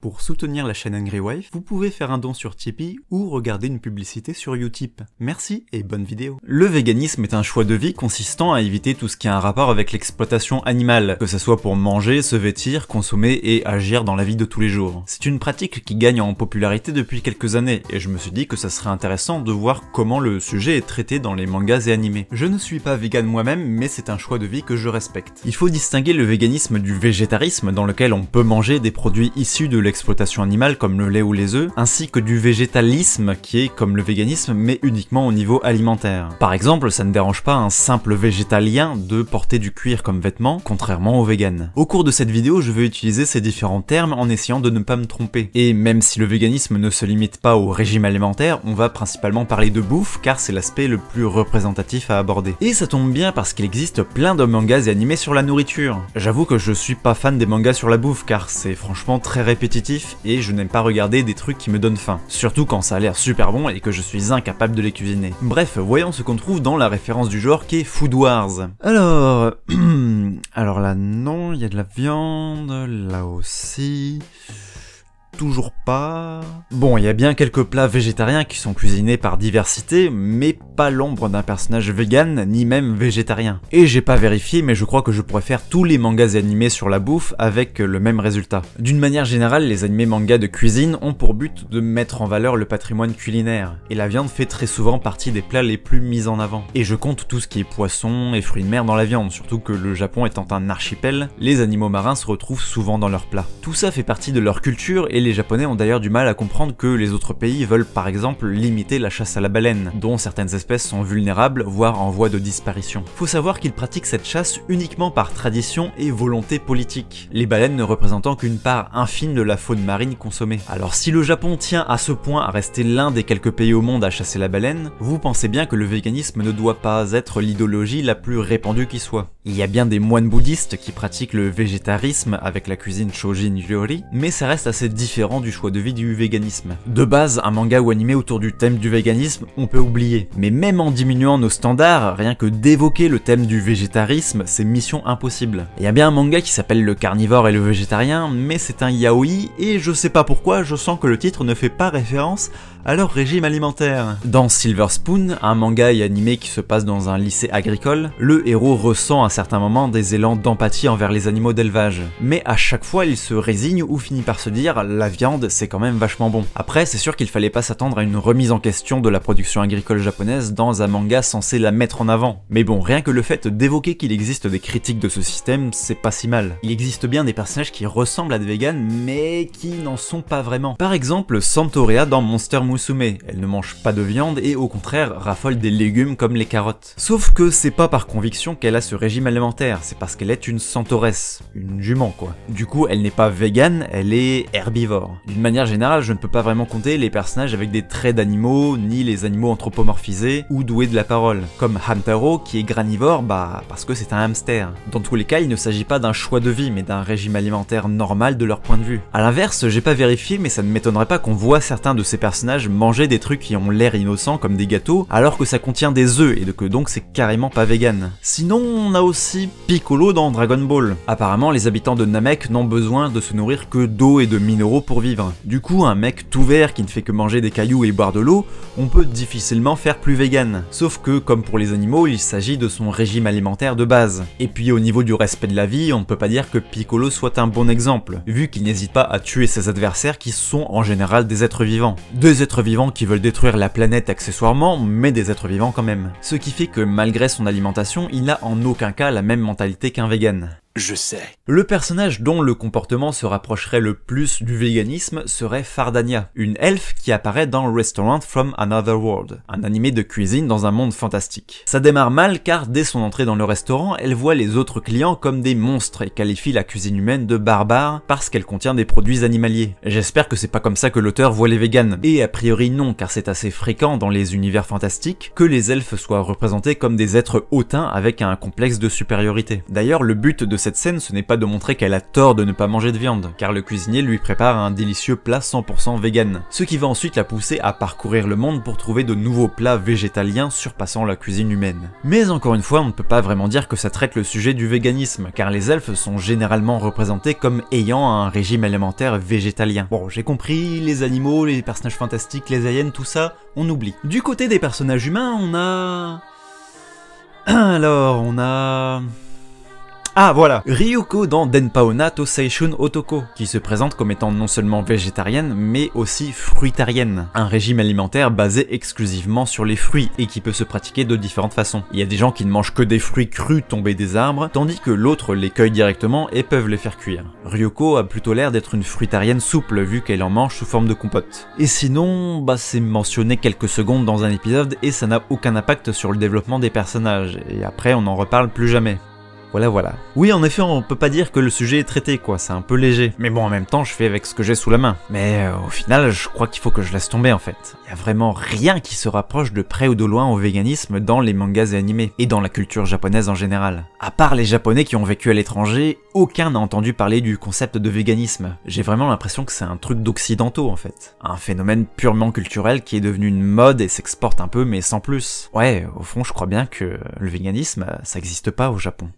Pour soutenir la chaîne Angry Wife, vous pouvez faire un don sur Tipeee ou regarder une publicité sur Utip. Merci et bonne vidéo. Le véganisme est un choix de vie consistant à éviter tout ce qui a un rapport avec l'exploitation animale, que ce soit pour manger, se vêtir, consommer et agir dans la vie de tous les jours. C'est une pratique qui gagne en popularité depuis quelques années, et je me suis dit que ça serait intéressant de voir comment le sujet est traité dans les mangas et animés. Je ne suis pas vegan moi-même, mais c'est un choix de vie que je respecte. Il faut distinguer le véganisme du végétarisme, dans lequel on peut manger des produits issus de l'exploitation animale comme le lait ou les œufs, ainsi que du végétalisme qui est comme le véganisme mais uniquement au niveau alimentaire. Par exemple, ça ne dérange pas un simple végétalien de porter du cuir comme vêtement, contrairement aux véganes. Au cours de cette vidéo, je vais utiliser ces différents termes en essayant de ne pas me tromper. Et même si le véganisme ne se limite pas au régime alimentaire, on va principalement parler de bouffe car c'est l'aspect le plus représentatif à aborder. Et ça tombe bien parce qu'il existe plein de mangas et animés sur la nourriture. J'avoue que je suis pas fan des mangas sur la bouffe car c'est franchement très répétitif et je n'aime pas regarder des trucs qui me donnent faim. Surtout quand ça a l'air super bon et que je suis incapable de les cuisiner. Bref, voyons ce qu'on trouve dans la référence du genre qui est Food Wars. Alors... alors là non, il y a de la viande, là aussi... Toujours pas... Bon, il y a bien quelques plats végétariens qui sont cuisinés par diversité, mais pas l'ombre d'un personnage vegan, ni même végétarien. Et j'ai pas vérifié, mais je crois que je pourrais faire tous les mangas et animés sur la bouffe avec le même résultat. D'une manière générale, les animés mangas de cuisine ont pour but de mettre en valeur le patrimoine culinaire, et la viande fait très souvent partie des plats les plus mis en avant. Et je compte tout ce qui est poisson et fruits de mer dans la viande, surtout que le Japon étant un archipel, les animaux marins se retrouvent souvent dans leurs plats. Tout ça fait partie de leur culture et les Japonais ont d'ailleurs du mal à comprendre que les autres pays veulent par exemple limiter la chasse à la baleine, dont certaines espèces sont vulnérables, voire en voie de disparition. Faut savoir qu'ils pratiquent cette chasse uniquement par tradition et volonté politique, les baleines ne représentant qu'une part infime de la faune marine consommée. Alors si le Japon tient à ce point à rester l'un des quelques pays au monde à chasser la baleine, vous pensez bien que le véganisme ne doit pas être l'idéologie la plus répandue qui soit. Il y a bien des moines bouddhistes qui pratiquent le végétarisme avec la cuisine Shojin Ryori, mais ça reste assez différent du choix de vie du véganisme. De base, un manga ou animé autour du thème du véganisme, on peut oublier. Mais même en diminuant nos standards, rien que d'évoquer le thème du végétarisme, c'est mission impossible. Il y a bien un manga qui s'appelle Le Carnivore et le Végétarien, mais c'est un yaoi, et je sais pas pourquoi, je sens que le titre ne fait pas référence à leur régime alimentaire. Dans Silver Spoon, un manga et animé qui se passe dans un lycée agricole, le héros ressent à certains moments des élans d'empathie envers les animaux d'élevage. Mais à chaque fois, il se résigne ou finit par se dire « la viande, c'est quand même vachement bon ». Après, c'est sûr qu'il fallait pas s'attendre à une remise en question de la production agricole japonaise dans un manga censé la mettre en avant. Mais bon, rien que le fait d'évoquer qu'il existe des critiques de ce système, c'est pas si mal. Il existe bien des personnages qui ressemblent à des véganes, mais qui n'en sont pas vraiment. Par exemple, Santorea dans Monster Musume, elle ne mange pas de viande et au contraire raffole des légumes comme les carottes. Sauf que c'est pas par conviction qu'elle a ce régime alimentaire, c'est parce qu'elle est une centauresse, une jument quoi. Du coup, elle n'est pas végane, elle est herbivore. D'une manière générale, je ne peux pas vraiment compter les personnages avec des traits d'animaux, ni les animaux anthropomorphisés ou doués de la parole. Comme Hamtaro qui est granivore, parce que c'est un hamster. Dans tous les cas, il ne s'agit pas d'un choix de vie, mais d'un régime alimentaire normal de leur point de vue. A l'inverse, j'ai pas vérifié, mais ça ne m'étonnerait pas qu'on voit certains de ces personnages manger des trucs qui ont l'air innocents comme des gâteaux, alors que ça contient des œufs et que donc c'est carrément pas vegan. Sinon, on a aussi Piccolo dans Dragon Ball. Apparemment, les habitants de Namek n'ont besoin de se nourrir que d'eau et de minéraux pour vivre. Du coup, un mec tout vert qui ne fait que manger des cailloux et boire de l'eau, on peut difficilement faire plus vegan. Sauf que, comme pour les animaux, il s'agit de son régime alimentaire de base. Et puis au niveau du respect de la vie, on ne peut pas dire que Piccolo soit un bon exemple, vu qu'il n'hésite pas à tuer ses adversaires qui sont en général des êtres vivants. Des êtres vivants qui veulent détruire la planète accessoirement, mais des êtres vivants quand même. Ce qui fait que malgré son alimentation, il n'a en aucun cas la même mentalité qu'un vegan. Je sais. Le personnage dont le comportement se rapprocherait le plus du véganisme serait Fardania, une elfe qui apparaît dans Restaurant from Another World, un animé de cuisine dans un monde fantastique. Ça démarre mal car dès son entrée dans le restaurant, elle voit les autres clients comme des monstres et qualifie la cuisine humaine de barbare parce qu'elle contient des produits animaliers. J'espère que c'est pas comme ça que l'auteur voit les véganes, et a priori non car c'est assez fréquent dans les univers fantastiques que les elfes soient représentés comme des êtres hautains avec un complexe de supériorité. D'ailleurs, le but de cette scène, ce n'est pas de montrer qu'elle a tort de ne pas manger de viande, car le cuisinier lui prépare un délicieux plat 100% vegan, ce qui va ensuite la pousser à parcourir le monde pour trouver de nouveaux plats végétaliens surpassant la cuisine humaine. Mais encore une fois, on ne peut pas vraiment dire que ça traite le sujet du véganisme, car les elfes sont généralement représentés comme ayant un régime alimentaire végétalien. Bon, j'ai compris, les animaux, les personnages fantastiques, les aliens, tout ça, on oublie. Du côté des personnages humains, on a... Alors, on a... Ah voilà, Ryuko dans Denpaona to Seishun Otoko, qui se présente comme étant non seulement végétarienne, mais aussi fruitarienne. Un régime alimentaire basé exclusivement sur les fruits, et qui peut se pratiquer de différentes façons. Il y a des gens qui ne mangent que des fruits crus tombés des arbres, tandis que l'autre les cueille directement et peuvent les faire cuire. Ryuko a plutôt l'air d'être une fruitarienne souple, vu qu'elle en mange sous forme de compote. Et sinon, c'est mentionné quelques secondes dans un épisode, et ça n'a aucun impact sur le développement des personnages, et après on n'en reparle plus jamais. Voilà. Oui, en effet, on peut pas dire que le sujet est traité, quoi, c'est un peu léger. Mais bon, en même temps, je fais avec ce que j'ai sous la main. Mais au final, je crois qu'il faut que je laisse tomber, en fait. Y a vraiment rien qui se rapproche de près ou de loin au véganisme dans les mangas et animés, et dans la culture japonaise en général. À part les japonais qui ont vécu à l'étranger, aucun n'a entendu parler du concept de véganisme. J'ai vraiment l'impression que c'est un truc d'occidentaux, en fait. Un phénomène purement culturel qui est devenu une mode et s'exporte un peu, mais sans plus. Ouais, au fond, je crois bien que le véganisme, ça existe pas au Japon.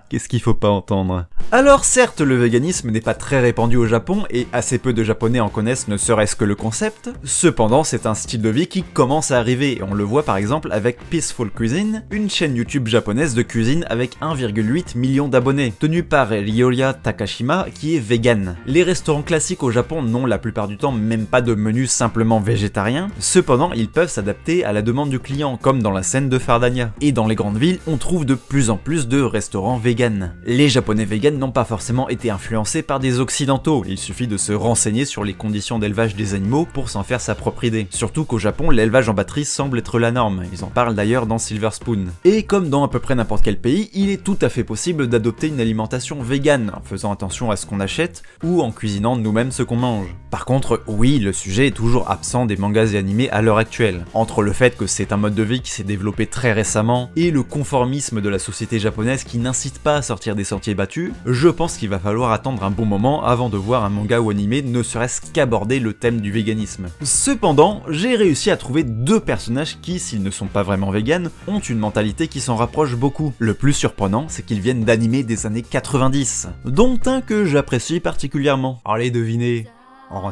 Qu'est-ce qu'il faut pas entendre? Alors certes, le véganisme n'est pas très répandu au Japon et assez peu de japonais en connaissent ne serait-ce que le concept, cependant c'est un style de vie qui commence à arriver et on le voit par exemple avec Peaceful Cuisine, une chaîne YouTube japonaise de cuisine avec 1,8 million d'abonnés, tenue par Ryoya Takashima qui est vegan. Les restaurants classiques au Japon n'ont la plupart du temps même pas de menu simplement végétarien, cependant ils peuvent s'adapter à la demande du client comme dans la scène de Fardania. Et dans les grandes villes, on trouve de plus en plus de restaurants véganes. Les japonais véganes n'ont pas forcément été influencés par des occidentaux, il suffit de se renseigner sur les conditions d'élevage des animaux pour s'en faire sa propre idée. Surtout qu'au Japon, l'élevage en batterie semble être la norme, ils en parlent d'ailleurs dans Silver Spoon. Et comme dans à peu près n'importe quel pays, il est tout à fait possible d'adopter une alimentation végane, en faisant attention à ce qu'on achète, ou en cuisinant nous-mêmes ce qu'on mange. Par contre, oui, le sujet est toujours absent des mangas et animés à l'heure actuelle. Entre le fait que c'est un mode de vie qui s'est développé très récemment, et le conformisme de la société japonaise qui n'incite pas à sortir des sentiers battus, je pense qu'il va falloir attendre un bon moment avant de voir un manga ou animé ne serait-ce qu'aborder le thème du véganisme. Cependant, j'ai réussi à trouver deux personnages qui, s'ils ne sont pas vraiment véganes, ont une mentalité qui s'en rapproche beaucoup. Le plus surprenant, c'est qu'ils viennent d'animés des années 90, dont un que j'apprécie particulièrement. Allez, devinez.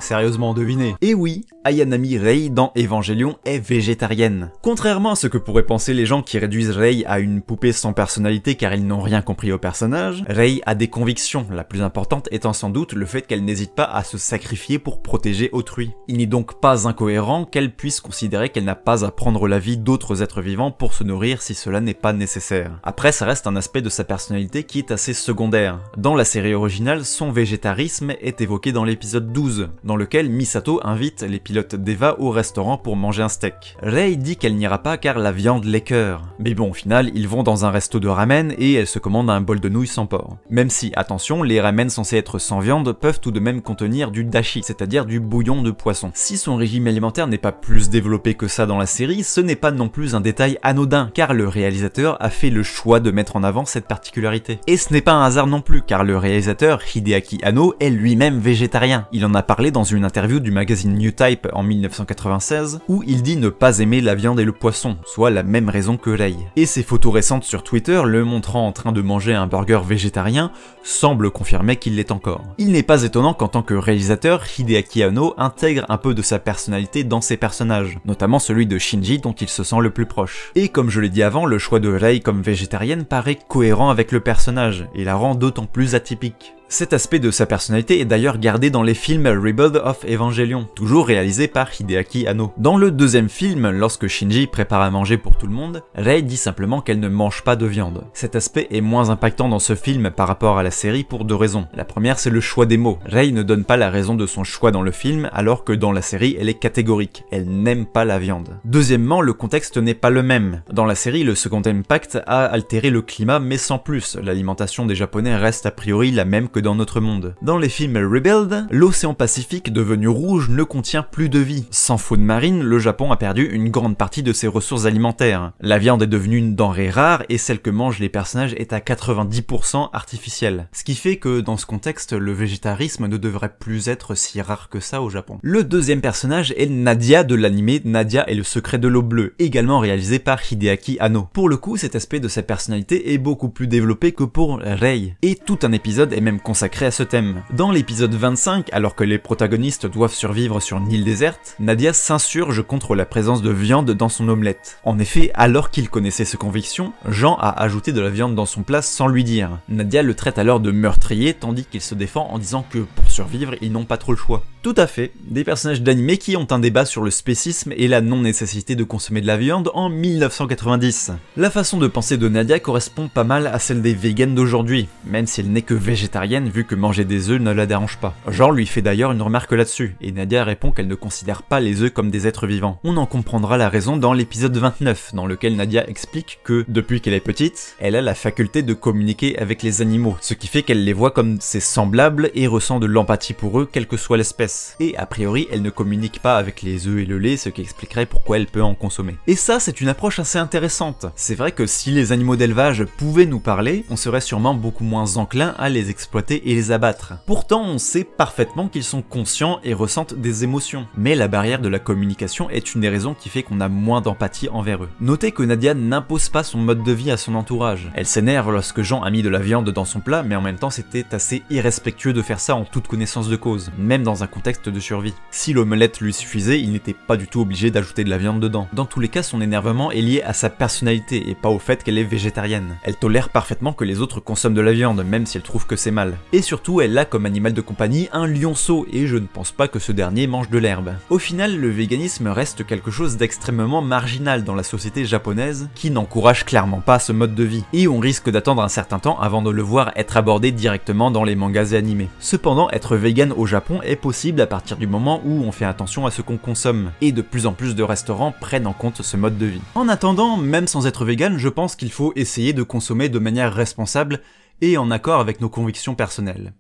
Sérieusement, devinez. Et oui, Ayanami Rei dans Evangelion est végétarienne. Contrairement à ce que pourraient penser les gens qui réduisent Rei à une poupée sans personnalité car ils n'ont rien compris au personnage, Rei a des convictions, la plus importante étant sans doute le fait qu'elle n'hésite pas à se sacrifier pour protéger autrui. Il n'est donc pas incohérent qu'elle puisse considérer qu'elle n'a pas à prendre la vie d'autres êtres vivants pour se nourrir si cela n'est pas nécessaire. Après, ça reste un aspect de sa personnalité qui est assez secondaire. Dans la série originale, son végétarisme est évoqué dans l'épisode 12, dans lequel Misato invite les pilotes d'Eva au restaurant pour manger un steak. Rei dit qu'elle n'ira pas car la viande l'écœure. Mais bon, au final, ils vont dans un resto de ramen et elle se commande un bol de nouilles sans porc. Même si, attention, les ramen censés être sans viande peuvent tout de même contenir du dashi, c'est-à-dire du bouillon de poisson. Si son régime alimentaire n'est pas plus développé que ça dans la série, ce n'est pas non plus un détail anodin, car le réalisateur a fait le choix de mettre en avant cette particularité. Et ce n'est pas un hasard non plus, car le réalisateur Hideaki Anno est lui-même végétarien. Il en a parlé dans une interview du magazine New Type en 1996, où il dit ne pas aimer la viande et le poisson, soit la même raison que Rei. Et ses photos récentes sur Twitter, le montrant en train de manger un burger végétarien, semblent confirmer qu'il l'est encore. Il n'est pas étonnant qu'en tant que réalisateur, Hideaki Anno intègre un peu de sa personnalité dans ses personnages, notamment celui de Shinji dont il se sent le plus proche. Et comme je l'ai dit avant, le choix de Rei comme végétarienne paraît cohérent avec le personnage, et la rend d'autant plus atypique. Cet aspect de sa personnalité est d'ailleurs gardé dans les films Rebuild of Evangelion, toujours réalisés par Hideaki Anno. Dans le deuxième film, lorsque Shinji prépare à manger pour tout le monde, Rei dit simplement qu'elle ne mange pas de viande. Cet aspect est moins impactant dans ce film par rapport à la série pour deux raisons. La première, c'est le choix des mots. Rei ne donne pas la raison de son choix dans le film, alors que dans la série, elle est catégorique. Elle n'aime pas la viande. Deuxièmement, le contexte n'est pas le même. Dans la série, le Second Impact a altéré le climat, mais sans plus. L'alimentation des Japonais reste a priori la même que dans notre monde. Dans les films Rebuild, l'océan Pacifique devenu rouge ne contient plus de vie. Sans faune marine, le Japon a perdu une grande partie de ses ressources alimentaires. La viande est devenue une denrée rare et celle que mangent les personnages est à 90% artificielle. Ce qui fait que dans ce contexte, le végétarisme ne devrait plus être si rare que ça au Japon. Le deuxième personnage est Nadia de l'anime Nadia et le secret de l'eau bleue, également réalisé par Hideaki Anno. Pour le coup, cet aspect de sa personnalité est beaucoup plus développé que pour Rei, et tout un épisode est même consacré à ce thème. Dans l'épisode 25, alors que les protagonistes doivent survivre sur une île déserte, Nadia s'insurge contre la présence de viande dans son omelette. En effet, alors qu'il connaissait ses convictions, Jean a ajouté de la viande dans son plat sans lui dire. Nadia le traite alors de meurtrier tandis qu'il se défend en disant que pour survivre, ils n'ont pas trop le choix. Tout à fait, des personnages d'anime qui ont un débat sur le spécisme et la non-nécessité de consommer de la viande en 1990. La façon de penser de Nadia correspond pas mal à celle des véganes d'aujourd'hui, même si elle n'est que végétarienne vu que manger des œufs ne la dérange pas. Jean lui fait d'ailleurs une remarque là-dessus, et Nadia répond qu'elle ne considère pas les œufs comme des êtres vivants. On en comprendra la raison dans l'épisode 29, dans lequel Nadia explique que, depuis qu'elle est petite, elle a la faculté de communiquer avec les animaux, ce qui fait qu'elle les voit comme ses semblables et ressent de l'empathie pour eux, quelle que soit l'espèce. Et a priori, elle ne communique pas avec les œufs et le lait, ce qui expliquerait pourquoi elle peut en consommer. Et ça, c'est une approche assez intéressante. C'est vrai que si les animaux d'élevage pouvaient nous parler, on serait sûrement beaucoup moins enclin à les exploiter et les abattre. Pourtant, on sait parfaitement qu'ils sont conscients et ressentent des émotions. Mais la barrière de la communication est une des raisons qui fait qu'on a moins d'empathie envers eux. Notez que Nadia n'impose pas son mode de vie à son entourage. Elle s'énerve lorsque Jean a mis de la viande dans son plat, mais en même temps c'était assez irrespectueux de faire ça en toute connaissance de cause, même dans un contexte de survie. Si l'omelette lui suffisait, il n'était pas du tout obligé d'ajouter de la viande dedans. Dans tous les cas, son énervement est lié à sa personnalité et pas au fait qu'elle est végétarienne. Elle tolère parfaitement que les autres consomment de la viande, même si elle trouve que c'est mal. Et surtout, elle a comme animal de compagnie un lionceau, et je ne pense pas que ce dernier mange de l'herbe. Au final, le véganisme reste quelque chose d'extrêmement marginal dans la société japonaise, qui n'encourage clairement pas ce mode de vie, et on risque d'attendre un certain temps avant de le voir être abordé directement dans les mangas et animés. Cependant, être vegan au Japon est possible à partir du moment où on fait attention à ce qu'on consomme, et de plus en plus de restaurants prennent en compte ce mode de vie. En attendant, même sans être vegan, je pense qu'il faut essayer de consommer de manière responsable et en accord avec nos convictions personnelles.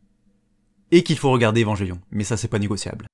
Et qu'il faut regarder Evangelion, mais ça c'est pas négociable.